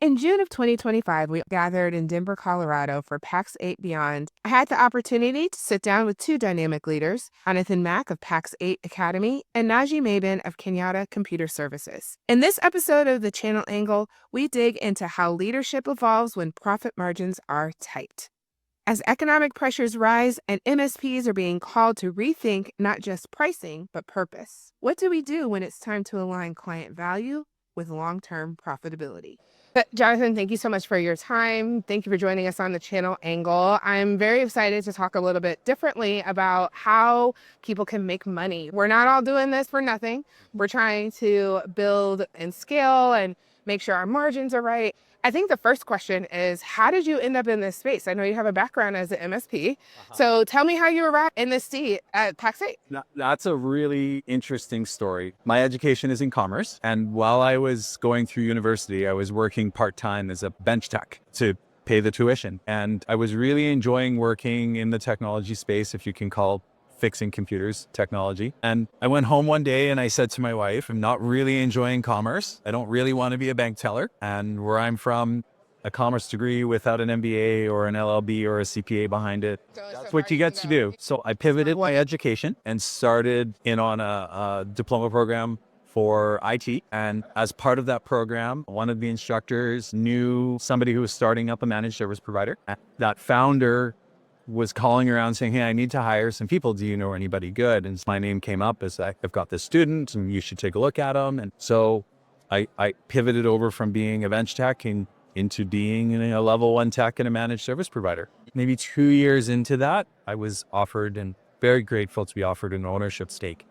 In June of 2025, we gathered in Denver, Colorado for Pax8 Beyond. I had the opportunity to sit down with two dynamic leaders, Johnathan Mack of Pax8 Academy and Nahjee Maybin of Kionna Computer Services. In this episode of The Channel Angle, we dig into how leadership evolves when profit margins are tight. As economic pressures rise and MSPs are being called to rethink not just pricing, but purpose. What do we do when it's time to align client value with long-term profitability? But Johnathan, thank you so much for your time. Thank you for joining us on The Channel Angle. I'm very excited to talk a little bit differently about how people can make money. We're not all doing this for nothing. We're trying to build and scale and make sure our margins are right. I think the first question is, how did you end up in this space? I know you have a background as an MSP. So tell me how you arrived in this seat at Pax8. That's a really interesting story. My education is in commerce. And while I was going through university, I was working part-time as a bench tech to pay the tuition. And I was really enjoying working in the technology space, if you can call fixing computers technology. And I went home one day and I said to my wife, I'm not really enjoying commerce. I don't really want to be a bank teller. And where I'm from, a commerce degree without an MBA or an LLB or a CPA behind it, that's what you get to do. So I pivoted my education and started in on a diploma program for IT. And as part of that program, one of the instructors knew somebody who was starting up a managed service provider. That founder was calling around saying, hey, I need to hire some people. Do you know anybody good? And my name came up as I've got this student and you should take a look at them. And so I pivoted over from being a bench tech into being a level 1 tech and a managed service provider. Maybe 2 years into that, I was offered, and very grateful to be offered, an ownership stake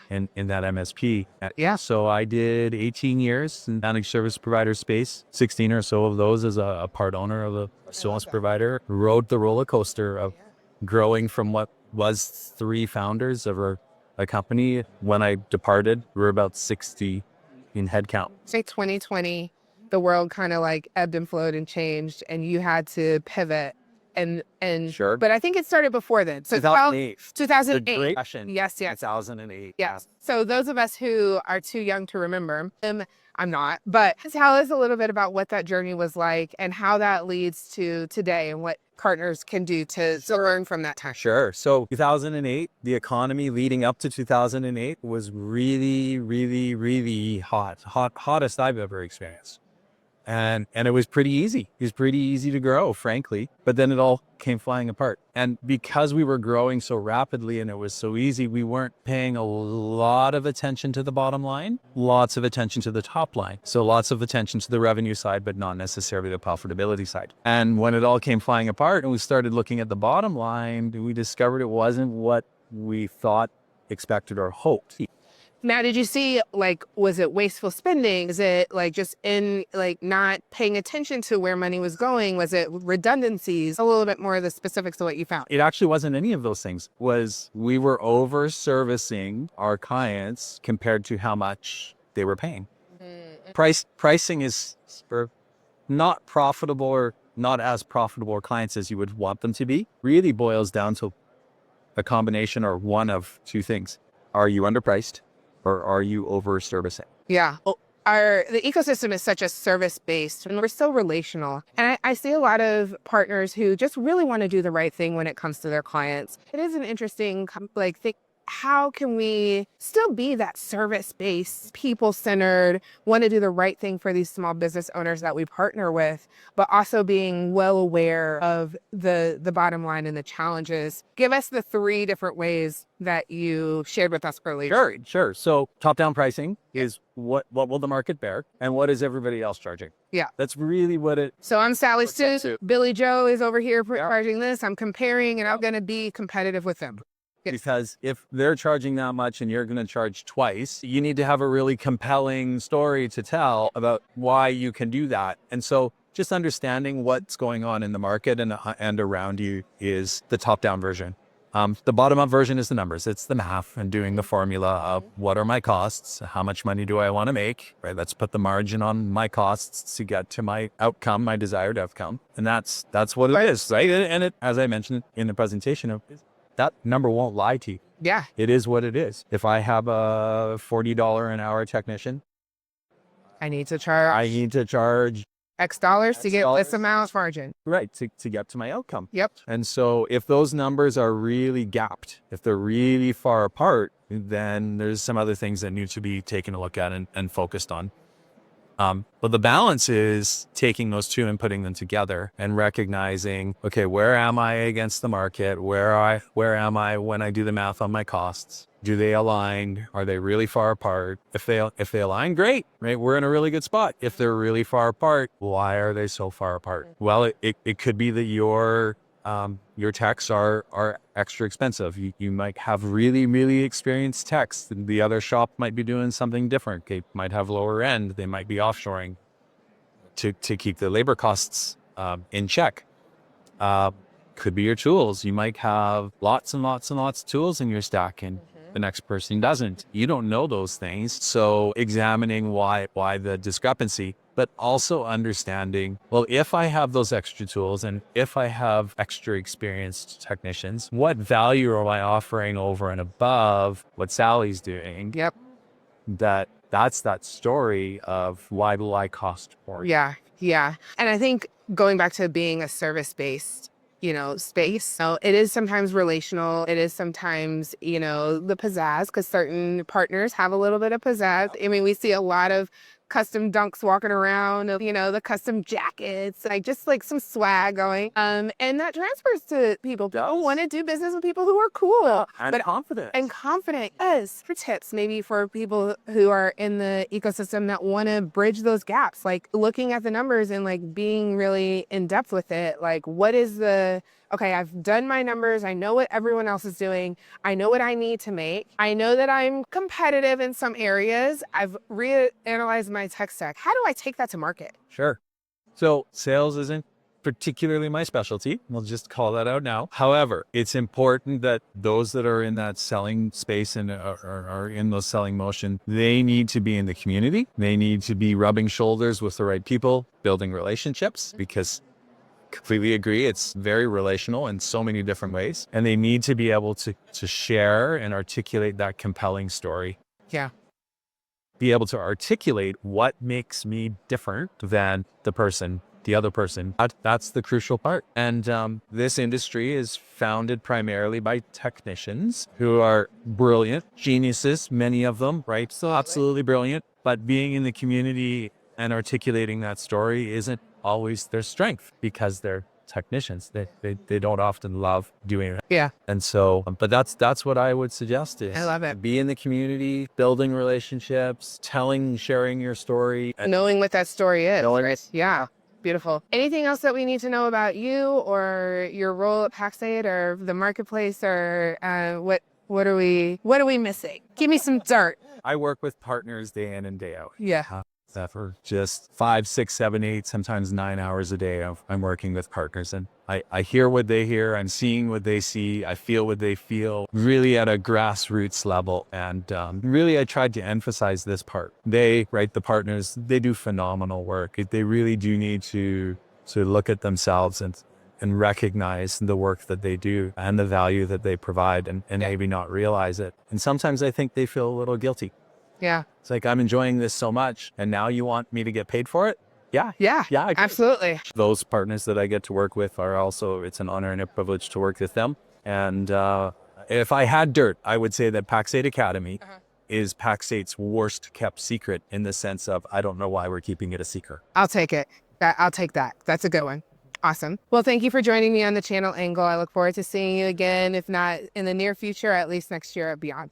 in that MSP. Yeah. So I did 18 years in managed service provider space, 16 or so of those as a part owner of a service provider. Rode the roller coaster of growing from what was 3 founders of a company. When I departed, we were about 60 in headcount. Say 2020, the world kind of like ebbed and flowed and changed, and you had to pivot. And Sure. But I think it started before then. So 2008. 2008. The Great Depression. Yes. 2008. Yes. So those of us who are too young to remember, I'm not, but tell us a little bit about what that journey was like and how that leads to today and what partners can do to learn from that time. Sure. So 2008, the economy leading up to 2008 was really, really, really hottest I've ever experienced. And it was pretty easy. It was pretty easy to grow, frankly, but then it all came flying apart. And because we were growing so rapidly and it was so easy, we weren't paying a lot of attention to the bottom line, lots of attention to the top line. So lots of attention to the revenue side, but not necessarily the profitability side. And when it all came flying apart and we started looking at the bottom line, we discovered it wasn't what we thought, expected, or hoped. Now, did you see, like, was it wasteful spending? Is it like just not paying attention to where money was going? Was it redundancies? A little bit more of the specifics of what you found. It actually wasn't any of those things. We were over servicing our clients compared to how much they were paying. Pricing is for not profitable or not as profitable clients as you would want them to be. Really boils down to a combination or one of 2 things. Are you underpriced? Or are you over servicing? Yeah. The ecosystem is such a service-based and we're so relational. And I see a lot of partners who just really want to do the right thing when it comes to their clients. It is an interesting thing. How can we still be that service-based, people-centered, want to do the right thing for these small business owners that we partner with, but also being well aware of the bottom line and the challenges? Give us the 3 different ways that you shared with us earlier. Sure. So top-down pricing is what will the market bear and what is everybody else charging? Yeah. That's really what it... So I'm Sally Stu. Billy Joe is over here charging this. I'm comparing and I'm going to be competitive with them. Yes. Because if they're charging that much and you're going to charge twice, you need to have a really compelling story to tell about why you can do that. And so just understanding what's going on in the market and around you is the top-down version. The bottom-up version is the numbers. It's the math and doing the formula of what are my costs? How much money do I want to make? Right? Let's put the margin on my costs to get to my outcome, my desired outcome. And that's what it is, right? And it, as I mentioned in the presentation, that number won't lie to you. Yeah. It is what it is. If I have a $40 an hour technician, I need to charge X dollars to X get dollars. this amount margin. Right, to get to my outcome. Yep. And so if those numbers are really gapped, if they're really far apart, then there's some other things that need to be taken a look at and focused on. But the balance is taking those two and putting them together and recognizing, okay, where am I against the market? Where am I when I do the math on my costs? Do they align? Are they really far apart? If they align, great, right? We're in a really good spot. If they're really far apart, why are they so far apart? Well, it could be that your techs are extra expensive. You might have really, really experienced techs. The other shop might be doing something different. They might have lower end. They might be offshoring to keep the labor costs in check. Could be your tools. You might have lots and lots and lots of tools in your stack, and the next person doesn't. You don't know those things. So examining why the discrepancy, but also understanding, well, if I have those extra tools and if I have extra experienced technicians, what value am I offering over and above what Sally's doing? Yep. That's that story of why will I cost more? Yeah. Yeah. And I think going back to being a service-based, space. So it is sometimes relational. It is sometimes, the pizzazz, because certain partners have a little bit of pizzazz. I mean, we see a lot of custom dunks walking around, the custom jackets, just like some swag going. And that transfers to people. People want to do business with people who are cool. And confident. And confident. Yes. For tips, maybe for people who are in the ecosystem that want to bridge those gaps, like looking at the numbers and like being really in depth with it. Like, what is okay, I've done my numbers. I know what everyone else is doing. I know what I need to make. I know that I'm competitive in some areas. I've reanalyzed my tech stack. How do I take that to market? Sure. So sales isn't particularly my specialty. We'll just call that out now. However, it's important that those that are in that selling space and are in those selling motion, they need to be in the community. They need to be rubbing shoulders with the right people, building relationships, because completely agree. It's very relational in so many different ways. And they need to be able to share and articulate that compelling story. Yeah. Be able to articulate what makes me different than the other person. That's the crucial part. And this industry is founded primarily by technicians who are brilliant, geniuses, many of them, right? So absolutely brilliant. But being in the community and articulating that story isn't always their strength, because they're technicians. They don't often love doing it. Yeah. And so, but that's what I would suggest is I love it. Be in the community, building relationships, sharing your story. And knowing what that story is. Knowing- Right? Yeah. Beautiful. Anything else that we need to know about you or your role at Pax8 or the marketplace, or what are we missing? Give me some dirt. I work with partners day in and day out. Yeah. For just 5, 6, 7, 8, sometimes 9 hours a day. I'm working with partners, and I hear what they hear. I'm seeing what they see. I feel what they feel, really at a grassroots level. And really, I tried to emphasize this part. The partners, they do phenomenal work. They really do need to look at themselves and recognize the work that they do and the value that they provide, and maybe not realize it. And sometimes I think they feel a little guilty. Yeah. It's like, I'm enjoying this so much, and now you want me to get paid for it? Yeah. Yeah. Yeah. Absolutely. Those partners that I get to work with are also, it's an honor and a privilege to work with them. And if I had dirt, I would say that Pax8 Academy is Pax8's worst kept secret, in the sense of, I don't know why we're keeping it a secret. I'll take it. I'll take that. That's a good one. Awesome. Well, thank you for joining me on the channel angle. I look forward to seeing you again, if not in the near future, at least next year or beyond.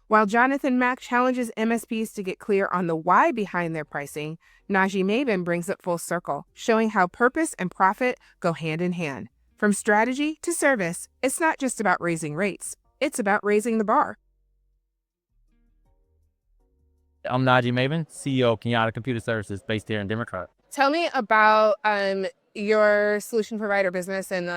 While Johnathan Mack challenges MSPs to get clear on the why behind their pricing, Nahjee Maybin brings it full circle, showing how purpose and profit go hand in hand. From strategy to service, it's not just about raising rates, it's about raising the bar. I'm Nahjee Maybin, CEO of Kionna Computer Services based here in Denver, Colorado. Tell me about your solution provider business and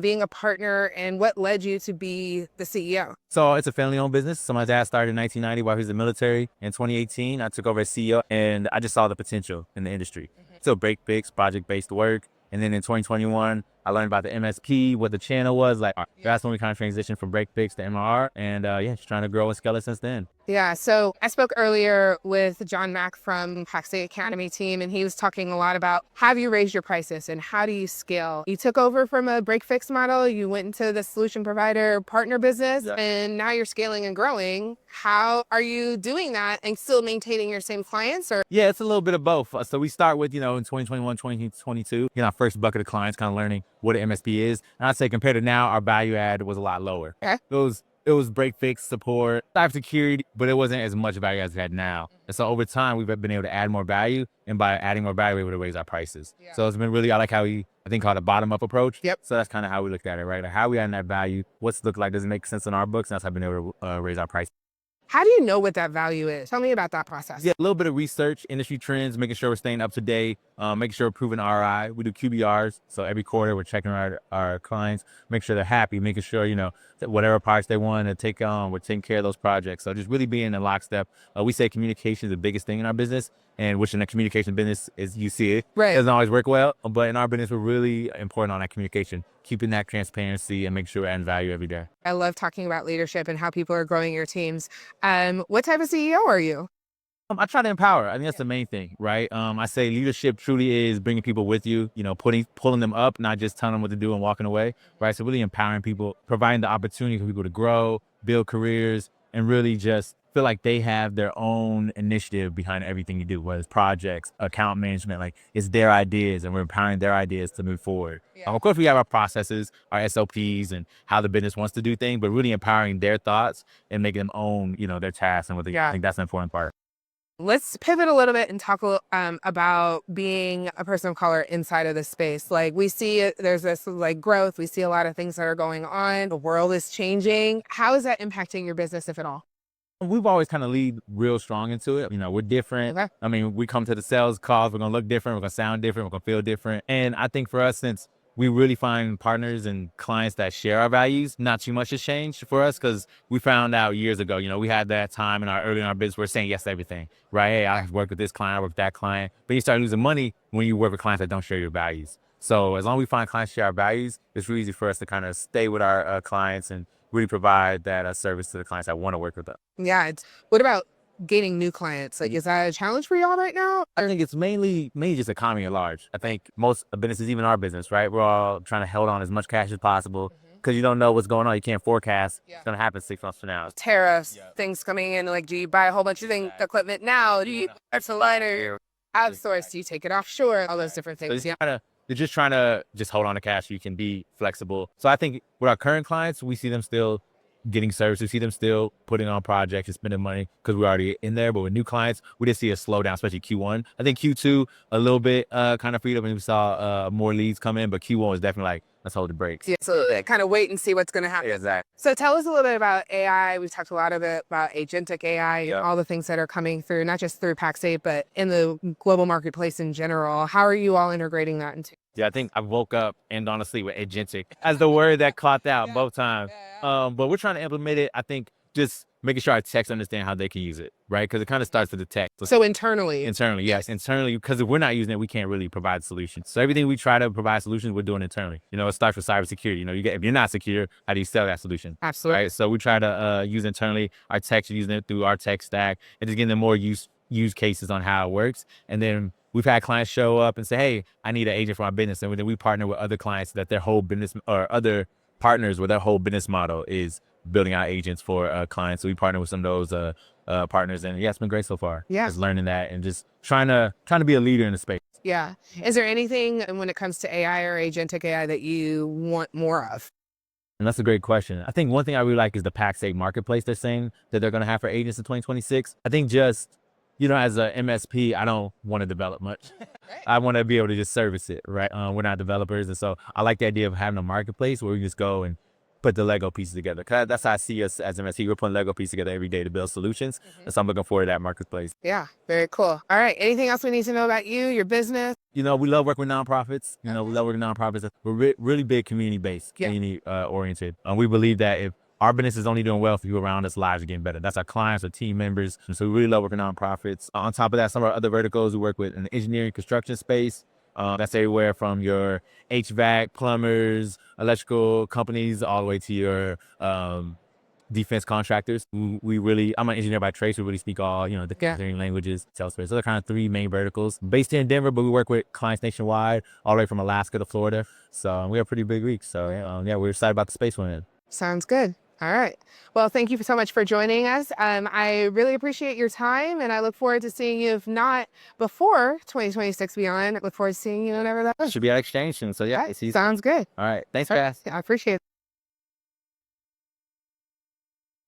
being a partner, and what led you to be the CEO. So it's a family-owned business. So my dad started in 1990 while he was in the military. In 2018, I took over as CEO, and I just saw the potential in the industry. So break fix, project-based work. And then in 2021, I learned about the MSP, what the channel was. That's when we kind of transitioned from break fix to MRR. And just trying to grow and scale it since then. Yeah, so I spoke earlier with John Mack from Pax8 Academy team, and he was talking a lot about have you raised your prices and how do you scale? You took over from a break fix model, you went into the solution provider partner business, and now you're scaling and growing. How are you doing that and still maintaining your same clients? Or Yeah, it's a little bit of both. So we start with, in 2021, 2022, our first bucket of clients, kind of learning what an MSP is. And I'd say compared to now, our value add was a lot lower. Okay. It was break fix support, cybersecurity, but it wasn't as much value as we had now. And so over time, we've been able to add more value, and by adding more value, we're able to raise our prices. Yeah. So it's been really, I like how I think called a bottom up approach. Yep. So that's kind of how we looked at it, right? Like how we adding that value, what's it look like, does it make sense in our books? And that's how we've been able to raise our price. how do you know what that value is? Tell me about that process. Yeah, a little bit of research, industry trends, making sure we're staying up to date, making sure we're proving ROI. We do QBRs, so every quarter we're checking our clients, make sure they're happy, making sure, that whatever products they want to take on, we're taking care of those projects. So just really being in lockstep. We say communication is the biggest thing in our business, and which in the communication business is you see it. Right. It doesn't always work well, but in our business, we're really important on that communication, keeping that transparency and make sure we're adding value every day. I love talking about leadership and how people are growing your teams. What type of CEO are you? I try to empower. I think that's the main thing, right? I say leadership truly is bringing people with you, pulling them up, not just telling them what to do and walking away, right? So really empowering people, providing the opportunity for people to grow, build careers, and really just feel like they have their own initiative behind everything you do, whether it's projects, account management, like it's their ideas and we're empowering their ideas to move forward. Yeah. Of course, we have our processes, our SOPs, and how the business wants to do things, but really empowering their thoughts and making them own, their tasks and what they Yeah. think that's an important part. Let's pivot a little bit and talk about being a person of color inside of this space. Like we see there's this like growth. We see a lot of things that are going on. The world is changing. How is that impacting your business, if at all? We've always kind of lead real strong into it. We're different. Okay. I mean, we come to the sales calls, we're going to look different, we're going to sound different, we're going to feel different. And I think for us, since we really find partners and clients that share our values, not too much has changed for us because we found out years ago, we had that time early in our business, we're saying yes to everything, right? Hey, I work with this client, I work with that client. But you start losing money when you work with clients that don't share your values. So as long as we find clients share our values, it's really easy for us to kind of stay with our clients and really provide that service to the clients that want to work with us. Yeah. What about gaining new clients? Like, is that a challenge for y'all right now? I think it's mainly just economy at large. I think most businesses, even our business, right? We're all trying to hold on as much cash as possible because you don't know what's going on. You can't forecast. Yeah. It's going to happen 6 months from now. Tariffs, things coming in. Like, do you buy a whole bunch of equipment now? Do you it's a lighter? Outsource? Do you take it offshore? All those different things. So they're just trying to hold on to cash so you can be flexible. So I think with our current clients, we see them still getting service. We see them still putting on projects and spending money because we're already in there. But with new clients, we did see a slowdown, especially Q1. I think Q2, a little bit kind of freed up and we saw more leads come in. But Q1 was definitely like, let's hold the brakes. Yeah, so kind of wait and see what's going to happen. Yeah, exactly. So tell us a little bit about AI. We've talked a lot about agentic AI and Yeah. all the things that are coming through, not just through Pax8, but in the global marketplace in general. How are you all integrating that into? Yeah, I think I woke up and honestly with agentic as the word that caught out both times. But we're trying to implement it. I think just making sure our techs understand how they can use it, right? Because it kind of starts with the tech. So internally. Internally, yes. Internally, because if we're not using it, we can't really provide solutions. So everything we try to provide solutions, we're doing internally. It starts with cybersecurity. If you're not secure, how do you sell that solution? Absolutely. Right. So we try to use internally. Our techs are using it through our tech stack and just getting them more use cases on how it works. And then we've had clients show up and say, hey, I need an agent for my business. And then we partner with other clients that their whole business or other partners where their whole business model is building out agents for clients. So we partner with some of those partners. And yeah, it's been great so far. Yeah. Just learning that and just trying to be a leader in the space. Yeah. Is there anything when it comes to AI or agentic AI that you want more of? And that's a great question. I think one thing I really like is the Pax8 marketplace they're saying that they're going to have for agents in 2026. I think just, as a MSP, I don't want to develop much. Right. I want to be able to just service it, right? We're not developers. And so I like the idea of having a marketplace where we just go and put the Lego pieces together. Cause that's how I see us as MSP. We're putting Lego pieces together every day to build solutions. And so I'm looking forward to that marketplace. Yeah, very cool. All right. Anything else we need to know about you, your business? We love working with nonprofits. We love working with nonprofits. We're really big community-based, community oriented. We believe that if our business is only doing well for people around us, lives are getting better. That's our clients, our team members. And so we really love working with nonprofits. On top of that, some of our other verticals we work with in the engineering construction space. That's everywhere from your HVAC, plumbers, electrical companies, all the way to your defense contractors. I'm an engineer by trade, so we really speak all, the Yeah. engineering languages, Salesforce. Those are kind of 3 main verticals. Based here in Denver, but we work with clients nationwide, all the way from Alaska to Florida. So we have pretty big weeks. So yeah, we're excited about the space we're in. Sounds good. All right. Well, thank you so much for joining us. I really appreciate your time, and I look forward to seeing you, if not before 2026 beyond. I look forward to seeing you whenever that is. Should be at exchange soon. So yeah, All right. Sounds good. all right. Thanks, All right. guys. I appreciate it.